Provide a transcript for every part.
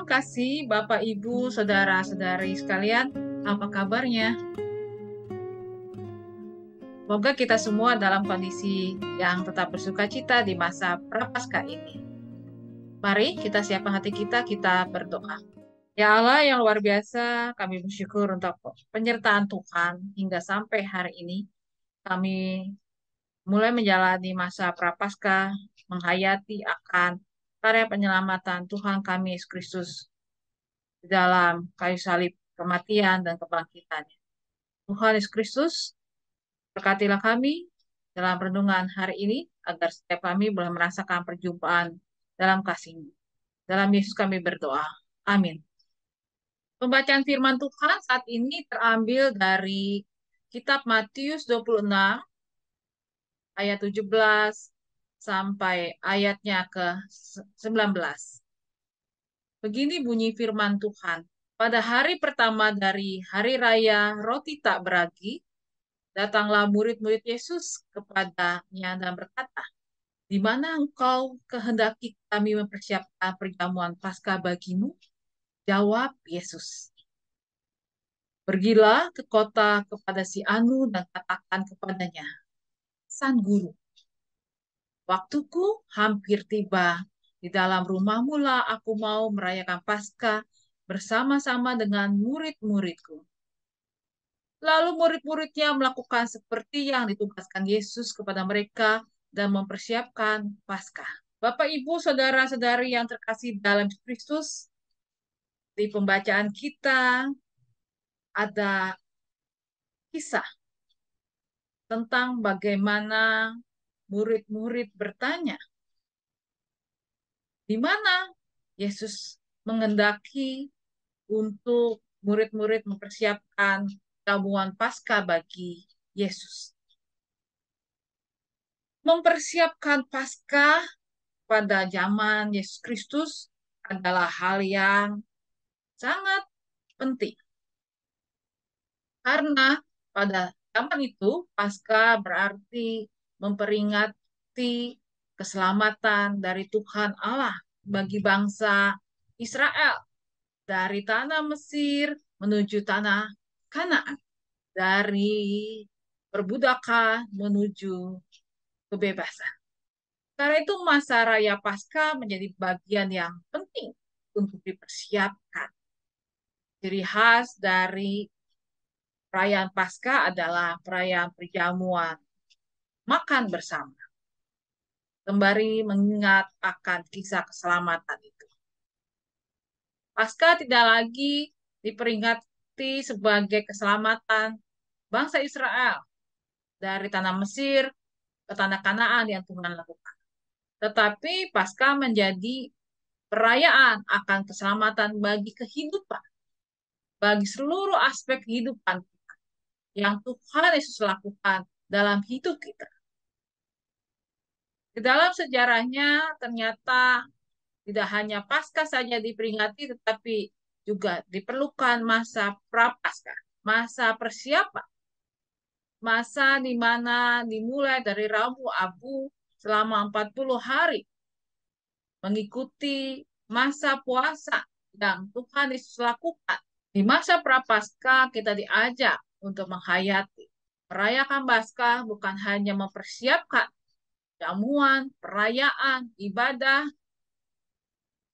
Salam kasih Bapak, Ibu, Saudara-saudari sekalian. Apa kabarnya? Semoga kita semua dalam kondisi yang tetap bersuka cita di masa Prapaskah ini. Mari kita siapkan hati kita berdoa. Ya Allah yang luar biasa, kami bersyukur untuk penyertaan Tuhan hingga sampai hari ini. Kami mulai menjalani masa Prapaskah, menghayati akan karya penyelamatan Tuhan kami Yesus Kristus di dalam kayu salib, kematian dan kebangkitannya. Tuhan Yesus Kristus, berkatilah kami dalam renungan hari ini, agar setiap kami boleh merasakan perjumpaan dalam kasih-Mu. Dalam Yesus kami berdoa. Amin. Pembacaan firman Tuhan saat ini terambil dari kitab Matius 26, ayat 17, sampai ayatnya ke-19. Begini bunyi firman Tuhan. Pada hari pertama dari hari raya roti tak beragi, datanglah murid-murid Yesus kepadanya dan berkata, "Di mana engkau kehendaki kami mempersiapkan perjamuan Paskah bagimu?" Jawab Yesus, "Pergilah ke kota kepada si Anu dan katakan kepadanya, San Guru, waktuku hampir tiba. Di dalam rumahmu lah aku mau merayakan Paskah bersama-sama dengan murid-muridku." Lalu murid-muridnya melakukan seperti yang ditugaskan Yesus kepada mereka dan mempersiapkan Paskah. Bapak, Ibu, Saudara-saudari yang terkasih dalam Kristus, di pembacaan kita ada kisah tentang bagaimana murid-murid bertanya, di mana Yesus mengendaki untuk murid-murid mempersiapkan jamuan Paskah bagi Yesus. Mempersiapkan Paskah pada zaman Yesus Kristus adalah hal yang sangat penting. Karena pada zaman itu Paskah berarti memperingati keselamatan dari Tuhan Allah bagi bangsa Israel dari tanah Mesir menuju tanah Kanaan, dari perbudakan menuju kebebasan. Karena itu masa raya Paskah menjadi bagian yang penting untuk dipersiapkan. Ciri khas dari perayaan Paskah adalah perayaan perjamuan, makan bersama, sembari mengingat akan kisah keselamatan itu. Paskah tidak lagi diperingati sebagai keselamatan bangsa Israel dari tanah Mesir ke tanah Kanaan yang Tuhan lakukan. Tetapi Paskah menjadi perayaan akan keselamatan bagi kehidupan, bagi seluruh aspek kehidupan yang Tuhan Yesus lakukan dalam hidup kita. Di dalam sejarahnya ternyata tidak hanya Paskah saja diperingati, tetapi juga diperlukan masa prapaskah, masa persiapan, masa di mana dimulai dari Rabu Abu selama 40 hari, mengikuti masa puasa yang Tuhan Yesus lakukan. Di masa prapaskah kita diajak untuk menghayati. Merayakan Paskah bukan hanya mempersiapkan jamuan, perayaan, ibadah,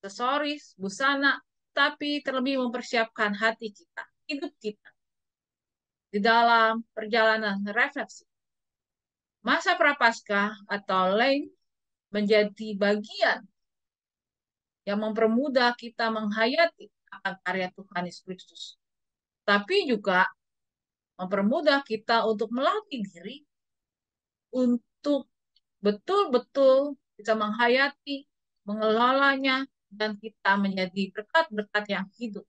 aksesoris, busana, tapi terlebih mempersiapkan hati kita, hidup kita di dalam perjalanan refleksi. Masa prapaskah atau Lent menjadi bagian yang mempermudah kita menghayati akan karya Tuhan Yesus Kristus. Tapi juga mempermudah kita untuk melatih diri untuk betul-betul bisa menghayati, mengelolanya, dan kita menjadi berkat-berkat yang hidup.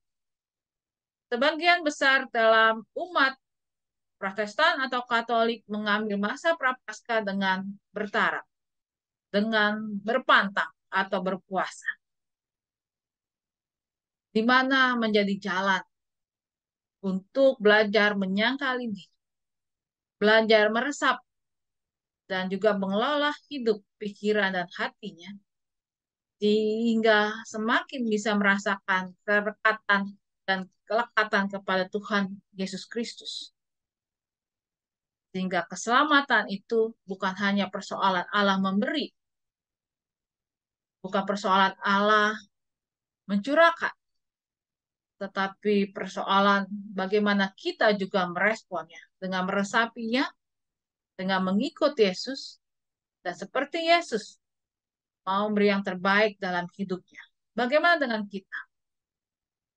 Sebagian besar dalam umat Protestan atau Katolik mengambil masa prapaskah dengan bertaraf, dengan berpantang atau berpuasa, di mana menjadi jalan untuk belajar menyangkali diri, belajar meresap, dan juga mengelola hidup, pikiran, dan hatinya sehingga semakin bisa merasakan kerekatan dan kelekatan kepada Tuhan Yesus Kristus. Sehingga keselamatan itu bukan hanya persoalan Allah memberi, bukan persoalan Allah mencurahkan, tetapi persoalan bagaimana kita juga meresponnya dengan meresapinya, dengan mengikut Yesus, dan seperti Yesus mau beri yang terbaik dalam hidupnya. Bagaimana dengan kita?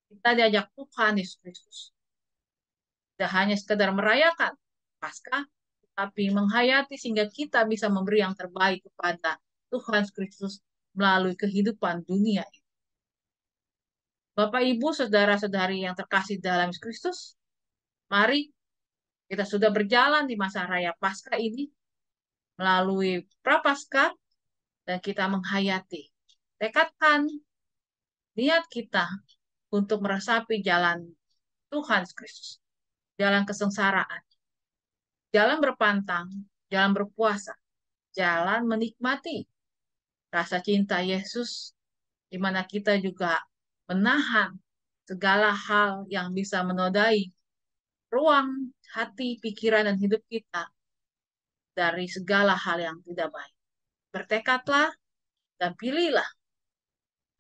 Kita diajak Tuhan Yesus Kristus. Tidak hanya sekedar merayakan Paskah, tapi menghayati sehingga kita bisa memberi yang terbaik kepada Tuhan Kristus melalui kehidupan dunia ini. Bapak, Ibu, saudara-saudari yang terkasih dalam Yesus Kristus, mari kita sudah berjalan di masa raya Paskah ini melalui Prapaskah dan kita menghayati. Tekadkan niat kita untuk meresapi jalan Tuhan Kristus, jalan kesengsaraan, jalan berpantang, jalan berpuasa, jalan menikmati rasa cinta Yesus, di mana kita juga menahan segala hal yang bisa menodai ruang hati, pikiran, dan hidup kita dari segala hal yang tidak baik. Bertekadlah dan pilihlah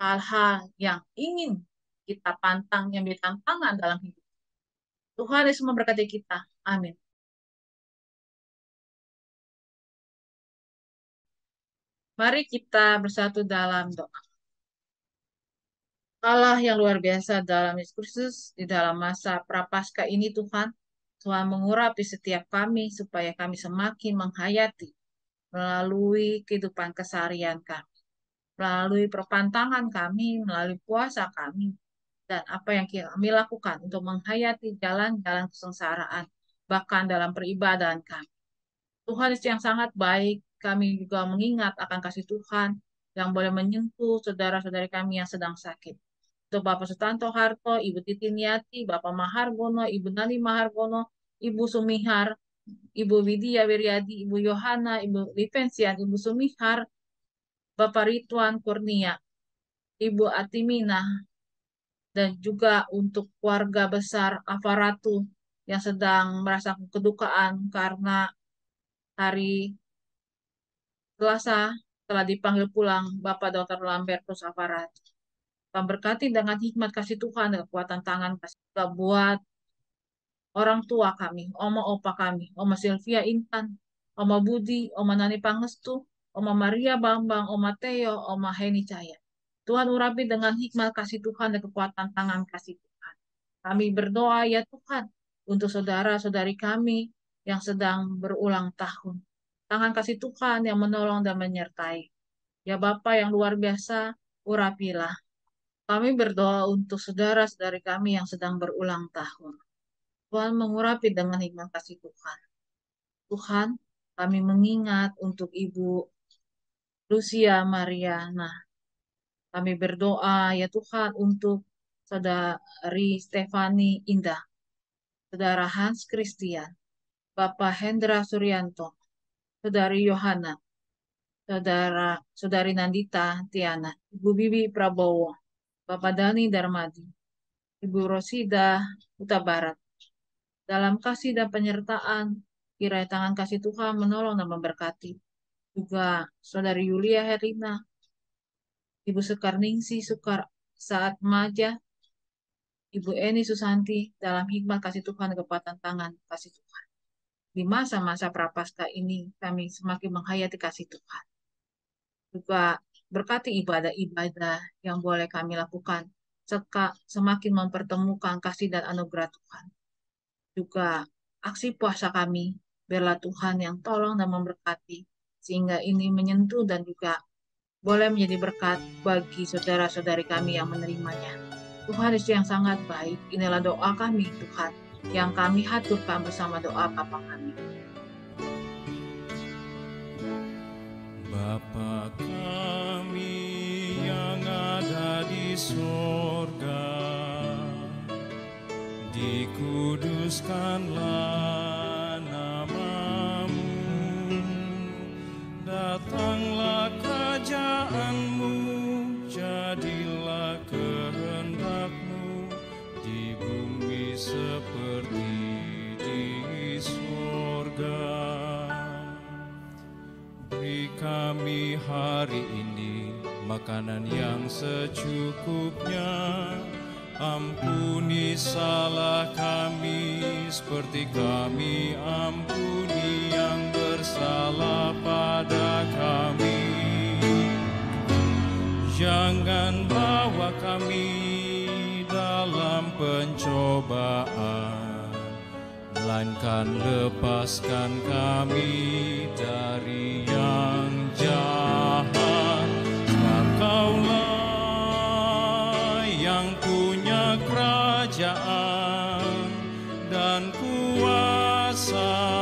hal-hal yang ingin kita pantang, yang menjadi tantangan dalam hidup. Tuhan Yesus memberkati kita. Amin. Mari kita bersatu dalam doa. Allah yang luar biasa dalam Yesus Kristus, di dalam masa Prapaskah ini Tuhan, Tuhan mengurapi setiap kami supaya kami semakin menghayati melalui kehidupan keseharian kami, melalui perpantangan kami, melalui puasa kami, dan apa yang kami lakukan untuk menghayati jalan-jalan kesengsaraan, bahkan dalam peribadahan kami. Tuhan yang sangat baik, kami juga mengingat akan kasih Tuhan yang boleh menyentuh saudara-saudari kami yang sedang sakit. Untuk Bapak Sutanto Harto, Ibu Titi Niati, Bapak Mahargono, Ibu Nani Mahargono, Ibu Sumihar, Ibu Widya Wiryadi, Ibu Yohana, Ibu Livensian, Ibu Sumihar, Bapak Ridwan Kurnia, Ibu Atimina, dan juga untuk keluarga besar Afaratu yang sedang merasakan kedukaan karena hari Selasa telah dipanggil pulang Bapak Dr. Lambertus Afaratu. Berkati dengan hikmat kasih Tuhan dan kekuatan tangan kasih juga buat orang tua kami, Oma Opa kami, Oma Sylvia Intan, Oma Budi, Oma Nani Pangestu, Oma Maria Bambang, Oma Teo, Oma Heni Cahaya. Tuhan urapi dengan hikmat kasih Tuhan dan kekuatan tangan kasih Tuhan. Kami berdoa ya Tuhan untuk saudara-saudari kami yang sedang berulang tahun. Tangan kasih Tuhan yang menolong dan menyertai. Ya Bapa yang luar biasa, urapilah. Kami berdoa untuk saudara-saudari kami yang sedang berulang tahun. Tuhan mengurapi dengan hikmat kasih Tuhan. Tuhan, kami mengingat untuk Ibu Lucia Mariana. Kami berdoa ya Tuhan untuk Saudari Stefani Indah, Saudara Hans Christian, Bapak Hendra Suryanto, Saudari Yohana, Saudari Nandita Tiana, Ibu Bibi Prabowo, Bapak Dani Darmadi, Ibu Rosida Huta Barat. Dalam kasih dan penyertaan, kiranya tangan kasih Tuhan menolong dan memberkati. Juga Saudari Yulia Herina, Ibu Sekarningsi Sukar saat Maja, Ibu Eni Susanti, dalam hikmat kasih Tuhan dan kekuatan tangan kasih Tuhan. Di masa-masa Prapaskah ini, kami semakin menghayati kasih Tuhan. Juga berkati ibadah-ibadah yang boleh kami lakukan, semakin mempertemukan kasih dan anugerah Tuhan. Juga aksi puasa kami, biarlah Tuhan yang tolong dan memberkati, sehingga ini menyentuh dan juga boleh menjadi berkat bagi saudara-saudari kami yang menerimanya. Tuhan Yesus yang sangat baik, inilah doa kami Tuhan, yang kami haturkan bersama doa Bapa kami. Bapa kami yang ada di sorga, dikuduskanlah namamu, datanglah kerajaan-Mu, Biarlah kehendak-Mu di bumi seperti di surga. Beri kami hari ini makanan yang secukupnya. Ampuni salah kami seperti kami ampuni yang bersalah pada kami. Jangan bawa kami dalam pencobaan, melainkan lepaskan kami dari yang jahat. Sebab Kaulah yang punya kerajaan dan kuasa